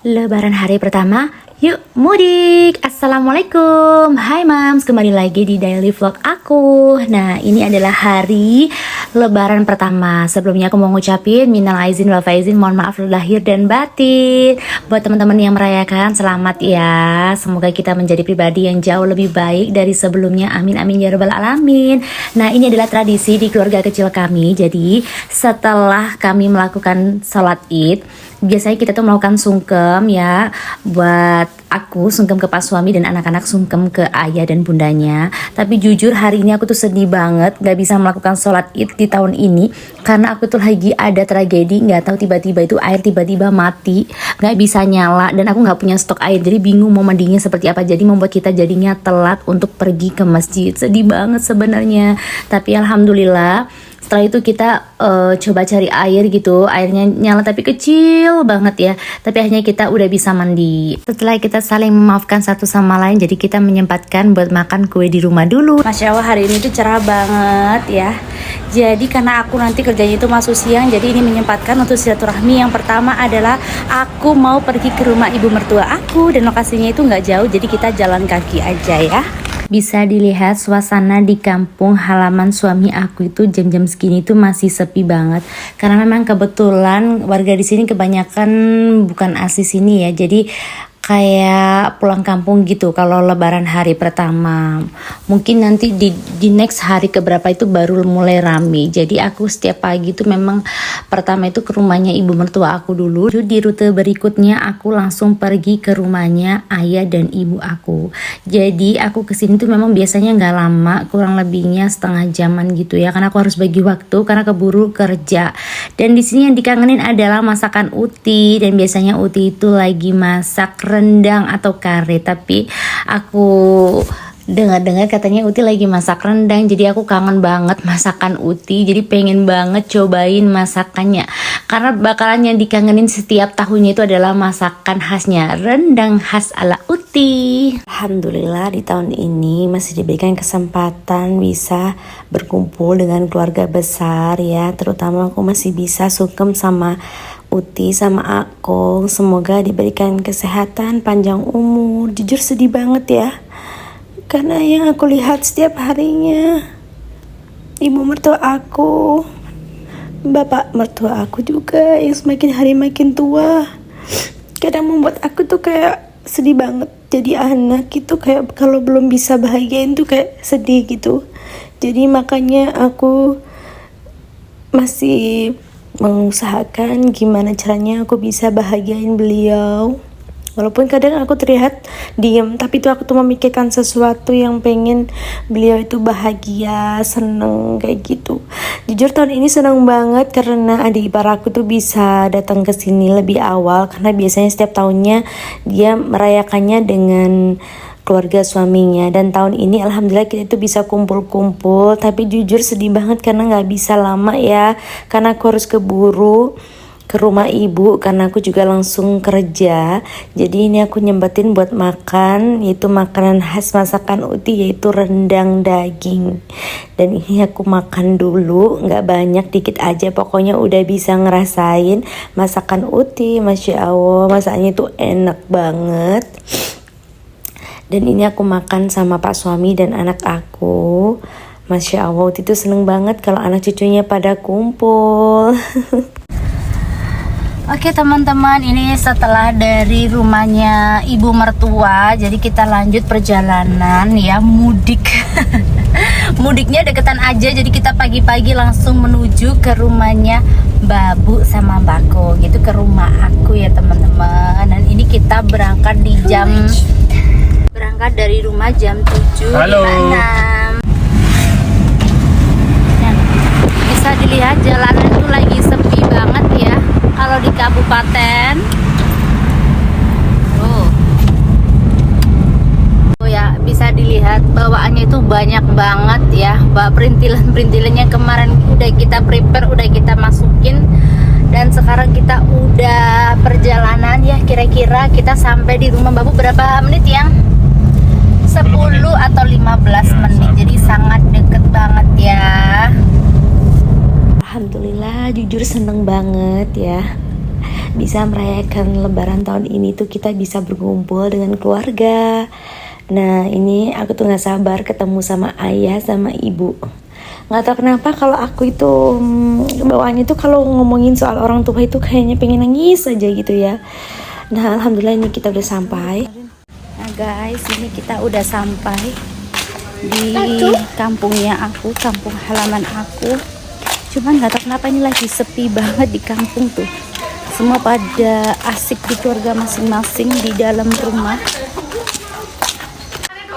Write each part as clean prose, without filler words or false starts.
Lebaran hari pertama, yuk mudik. Assalamualaikum. Hai mams, kembali lagi di daily vlog aku. Nah, ini adalah hari Lebaran pertama. Sebelumnya aku mau ngucapin minal aizin wal faizin, mohon maaf lahir dan batin. Buat teman-teman yang merayakan, selamat ya. Semoga kita menjadi pribadi yang jauh lebih baik dari sebelumnya. Amin amin ya rabbal alamin. Nah, ini adalah tradisi di keluarga kecil kami. Jadi setelah kami melakukan sholat id, biasanya kita tuh melakukan sungkem ya. Buat aku sungkem ke pas suami, dan anak-anak sungkem ke ayah dan bundanya. Tapi jujur hari ini aku tuh sedih banget gak bisa melakukan sholat id di tahun ini, karena aku tuh lagi ada tragedi. Gak tahu tiba-tiba itu air tiba-tiba mati, gak bisa nyala, dan aku gak punya stok air. Jadi bingung mau mandinya seperti apa. Jadi membuat kita jadinya telat untuk pergi ke masjid. Sedih banget sebenarnya. Tapi alhamdulillah setelah itu kita coba cari air gitu, airnya nyala tapi kecil banget ya. Tapi akhirnya kita udah bisa mandi. Setelah kita saling memaafkan satu sama lain, jadi kita menyempatkan buat makan kue di rumah dulu. Masya Allah hari ini tuh cerah banget ya. Jadi karena aku nanti kerjanya itu masuk siang, jadi ini menyempatkan untuk silaturahmi. Yang pertama adalah aku mau pergi ke rumah ibu mertua aku, dan lokasinya itu nggak jauh, jadi kita jalan kaki aja ya. Bisa dilihat suasana di kampung halaman suami aku itu jam-jam segini itu masih sepi banget, karena memang kebetulan warga di sini kebanyakan bukan asli sini ya. Jadi kayak pulang kampung gitu kalau lebaran hari pertama. Mungkin nanti di next hari keberapa itu baru mulai rame. Jadi aku setiap pagi itu memang pertama itu ke rumahnya ibu mertua aku dulu. Di rute berikutnya aku langsung pergi ke rumahnya ayah dan ibu aku. Jadi aku kesini tuh memang biasanya nggak lama, kurang lebihnya setengah jaman gitu ya, karena aku harus bagi waktu karena keburu kerja. Dan di sini yang dikangenin adalah masakan Uti, dan biasanya Uti itu lagi masak rendang atau kare. Tapi aku dengar-dengar katanya Uti lagi masak rendang, jadi aku kangen banget masakan Uti. Jadi pengen banget cobain masakannya, karena bakalan yang dikangenin setiap tahunnya itu adalah masakan khasnya, rendang khas ala Uti. Alhamdulillah di tahun ini masih diberikan kesempatan bisa berkumpul dengan keluarga besar ya. Terutama aku masih bisa sungkem sama Uti sama aku. Semoga diberikan kesehatan, panjang umur. Jujur sedih banget ya, karena yang aku lihat setiap harinya ibu mertua aku, bapak mertua aku juga yang semakin hari makin tua. Kadang membuat aku tuh kayak sedih banget. Jadi anak itu kayak kalau belum bisa bahagiain tuh kayak sedih gitu. Jadi makanya aku masih mengusahakan gimana caranya aku bisa bahagiain beliau. Walaupun kadang aku terlihat diem, tapi itu aku tuh memikirkan sesuatu yang pengen beliau itu bahagia, seneng kayak gitu. Jujur tahun ini seneng banget karena adik ipar aku tuh bisa datang ke sini lebih awal, karena biasanya setiap tahunnya dia merayakannya dengan keluarga suaminya. Dan tahun ini alhamdulillah kita tuh bisa kumpul-kumpul. Tapi jujur sedih banget karena gak bisa lama ya, karena aku harus keburu ke rumah ibu karena aku juga langsung kerja. Jadi ini aku nyempetin buat makan, yaitu makanan khas masakan Uti, yaitu rendang daging. Dan ini aku makan dulu, gak banyak, dikit aja, pokoknya udah bisa ngerasain masakan Uti. Masya Allah, masakannya tuh enak banget. Dan ini aku makan sama pak suami dan anak aku. Masya Allah, itu seneng banget kalau anak cucunya pada kumpul. Oke teman-teman, ini setelah dari rumahnya ibu mertua, jadi kita lanjut perjalanan ya, mudik. Mudiknya deketan aja, jadi kita pagi-pagi langsung menuju ke rumahnya Babu sama Bako gitu, ke rumah aku ya teman-teman. Dan ini kita berangkat dari rumah jam 7.56. Nah, bisa dilihat jalanan itu lagi sepi banget ya kalau di kabupaten. Oh ya, bisa dilihat bawaannya itu banyak banget ya. Perintilan-perintilannya kemarin udah kita prepare, udah kita masukin. Dan sekarang kita udah perjalanan ya, kira-kira kita sampai di rumah Babu berapa menit yang? 10 atau 15 menit. Jadi sangat deket banget ya. Alhamdulillah, jujur seneng banget ya. bisa merayakan lebaran tahun ini tuh kita bisa berkumpul dengan keluarga. Nah ini aku tuh gak sabar ketemu sama ayah sama ibu. Gak tau kenapa kalau aku itu bawaannya tuh kalau ngomongin soal orang tua itu kayaknya pengen nangis aja gitu ya. Nah alhamdulillah ini kita udah sampai. Nah guys, ini kita udah sampai di kampungnya aku, kampung halaman aku. Cuman gak tahu kenapa ini lagi sepi banget di kampung tuh. Semua pada asik di keluarga masing-masing di dalam rumah.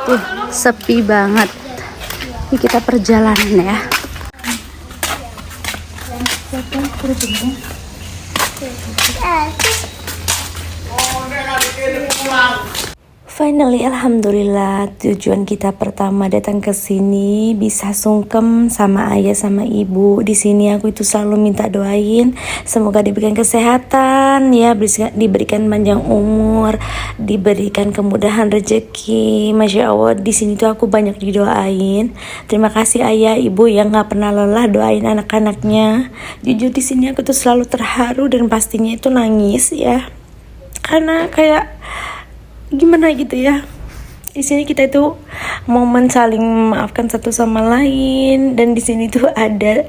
Tuh sepi banget. Ini kita perjalanan ya. Finally, alhamdulillah, tujuan kita pertama datang ke sini bisa sungkem sama ayah sama ibu. Di sini aku itu selalu minta doain semoga diberikan kesehatan ya, diberikan panjang umur, diberikan kemudahan rezeki. Masya Allah, di sini tuh aku banyak didoain. Terima kasih ayah ibu yang nggak pernah lelah doain anak-anaknya. Jujur di sini aku tuh selalu terharu dan pastinya itu nangis ya, karena kayak gimana gitu ya, di sini kita itu momen saling memaafkan satu sama lain. Dan di sini tuh ada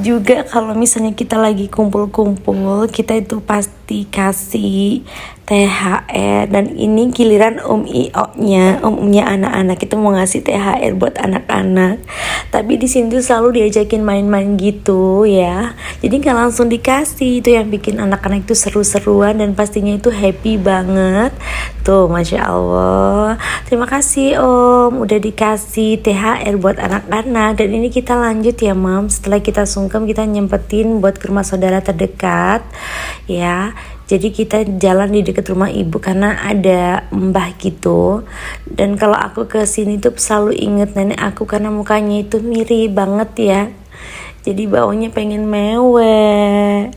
juga kalau misalnya kita lagi kumpul-kumpul, kita itu pasti kasih THR. Dan ini giliran umnya anak-anak itu mau ngasih THR buat anak-anak. Tapi di sini tuh selalu diajakin main-main gitu ya. Jadi nggak langsung dikasih, itu yang bikin anak-anak itu seru-seruan dan pastinya itu happy banget. Tuh, Masya Allah. Terima kasih Om, udah dikasih THR buat anak-anak. Dan ini kita lanjut ya Mam, setelah kita sungkem kita nyempetin buat ke rumah saudara terdekat ya. Jadi kita jalan di dekat rumah ibu karena ada mbah gitu. Dan kalau aku ke sini tuh selalu inget nenek aku karena mukanya itu mirip banget ya. Jadi baunya pengen mewek.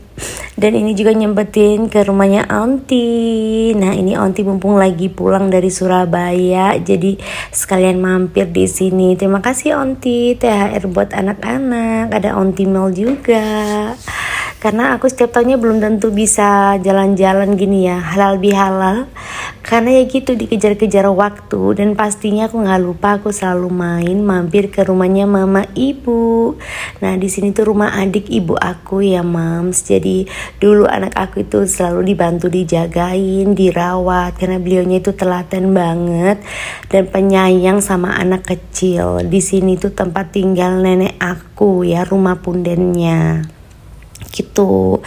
Dan ini juga nyempetin ke rumahnya Aunty. Nah ini Aunty mumpung lagi pulang dari Surabaya, jadi sekalian mampir di sini. Terima kasih Aunty, THR buat anak-anak. Ada Aunty Mel juga. Karena aku setiap tahunnya belum tentu bisa jalan-jalan gini ya, halal bihalal. Karena ya gitu dikejar-kejar waktu. Dan pastinya aku nggak lupa, aku selalu mampir ke rumahnya mama ibu. Nah di sini tuh rumah adik ibu aku ya Mams. Jadi dulu anak aku itu selalu dibantu dijagain, dirawat. Karena beliaunya itu telaten banget dan penyayang sama anak kecil. Di sini tuh tempat tinggal nenek aku ya, rumah pundennya gitu.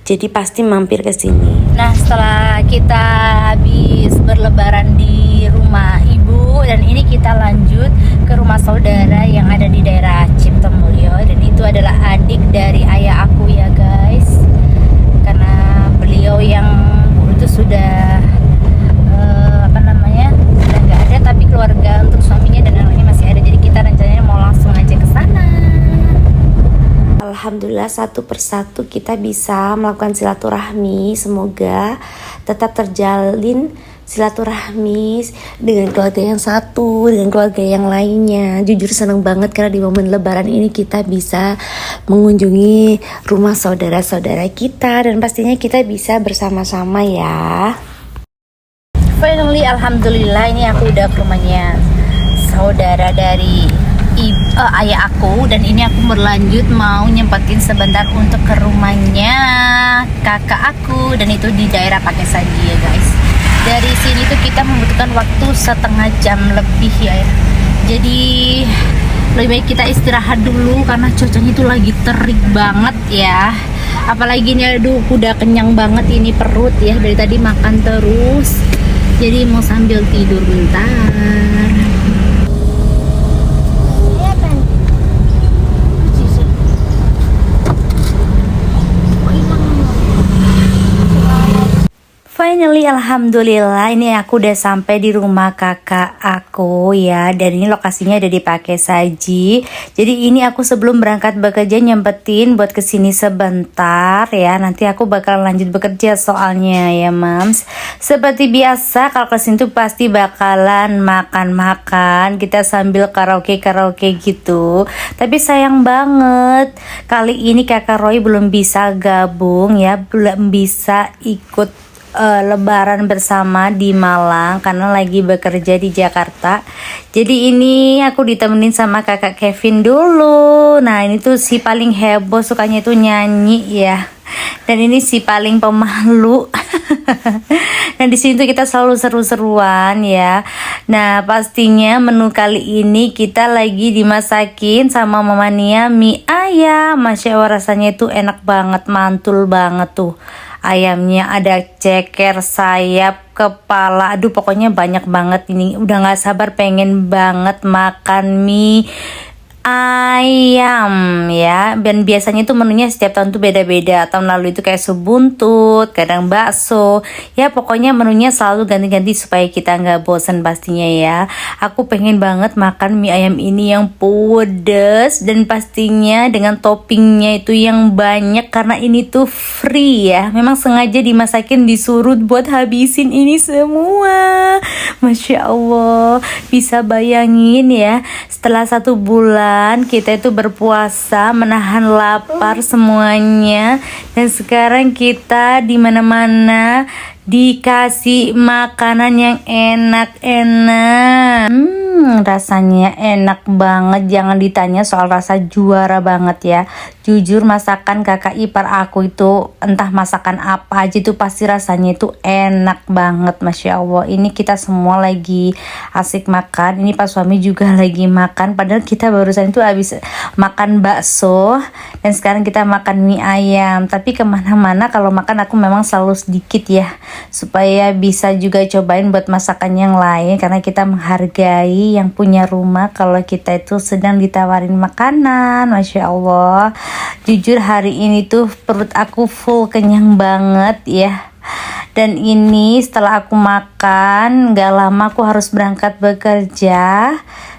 Jadi pasti mampir ke sini. Nah, setelah kita habis berlebaran di rumah ibu, dan ini kita lanjut ke rumah saudara yang ada di daerah Ciptomulyo, dan itu adalah adik dari ayah aku ya guys. Karena beliau yang itu sudah sudah nggak ada, tapi keluarga untuk suaminya dan anaknya masih ada. Jadi kita rencananya mau langsung aja ke sana. Alhamdulillah satu persatu kita bisa melakukan silaturahmi. Semoga tetap terjalin silaturahmi dengan keluarga yang satu, dengan keluarga yang lainnya. Jujur seneng banget karena di momen lebaran ini kita bisa mengunjungi rumah saudara-saudara kita. Dan pastinya kita bisa bersama-sama ya. Finally alhamdulillah ini aku udah ke rumahnya saudara dari ayah aku. Dan ini aku berlanjut mau nyempetin sebentar untuk ke rumahnya kakak aku, dan itu di daerah Pakesaji ya guys. Dari sini tuh kita membutuhkan waktu setengah jam lebih ya. Jadi lebih baik kita istirahat dulu karena cuacanya itu lagi terik banget ya. Apalagi ini aduh udah kenyang banget ini perut ya, dari tadi makan terus. Jadi mau sambil tidur bentar. finally, alhamdulillah, ini aku udah sampai di rumah kakak aku ya. Dan ini lokasinya ada di Pakai Saji. Jadi ini aku sebelum berangkat bekerja nyempetin buat kesini sebentar ya. Nanti aku bakal lanjut bekerja soalnya ya mams. Seperti biasa kalau kesini tuh pasti bakalan makan-makan. Kita sambil karaoke gitu. Tapi sayang banget kali ini kakak Roy belum bisa gabung ya. Belum bisa ikut lebaran bersama di Malang karena lagi bekerja di Jakarta. Jadi ini aku ditemenin sama kakak Kevin dulu. Nah ini tuh si paling heboh, sukanya tuh nyanyi ya. Dan ini si paling pemalu. Nah di sini tuh kita selalu seru-seruan ya. Nah pastinya menu kali ini kita lagi dimasakin sama Mama Nia mie ayam. Masya Allah rasanya itu enak banget, mantul banget tuh. Ayamnya ada ceker, sayap, kepala, aduh pokoknya banyak banget ini. Udah gak sabar pengen banget makan mie ayam ya. Dan biasanya tuh menunya setiap tahun tuh beda-beda. Tahun lalu itu kayak sup buntut, kadang bakso. Ya pokoknya menunya selalu ganti-ganti supaya kita nggak bosan pastinya ya. Aku pengen banget makan mie ayam ini yang pedes dan pastinya dengan toppingnya itu yang banyak karena ini tuh free ya. Memang sengaja dimasakin disuruh buat habisin ini semua. Masya Allah, bisa bayangin ya setelah 1 bulan kita itu berpuasa menahan lapar semuanya, dan sekarang kita di mana-mana dikasih makanan yang enak-enak. Rasanya enak banget, jangan ditanya soal rasa, juara banget ya. Jujur masakan kakak ipar aku itu entah masakan apa aja tuh pasti rasanya itu enak banget, Masya Allah. Ini kita semua lagi asik makan, ini Pak suami juga lagi makan. Padahal kita barusan itu habis makan bakso dan sekarang kita makan mie ayam. Tapi kemana-mana kalau makan aku memang selalu sedikit ya, supaya bisa juga cobain buat masakan yang lain, karena kita menghargai yang punya rumah kalau kita itu sedang ditawarin makanan. Masya Allah, jujur hari ini tuh perut aku full, kenyang banget ya. Dan ini setelah aku makan gak lama aku harus berangkat bekerja.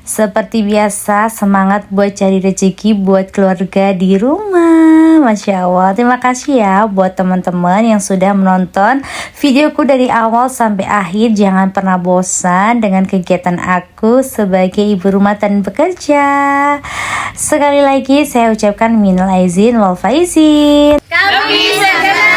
Seperti biasa semangat buat cari rezeki buat keluarga di rumah. Masya Allah, terima kasih ya buat teman-teman yang sudah menonton videoku dari awal sampai akhir. Jangan pernah bosan dengan kegiatan aku sebagai ibu rumah dan bekerja. Sekali lagi saya ucapkan minal aizin wal faizin. Kami segera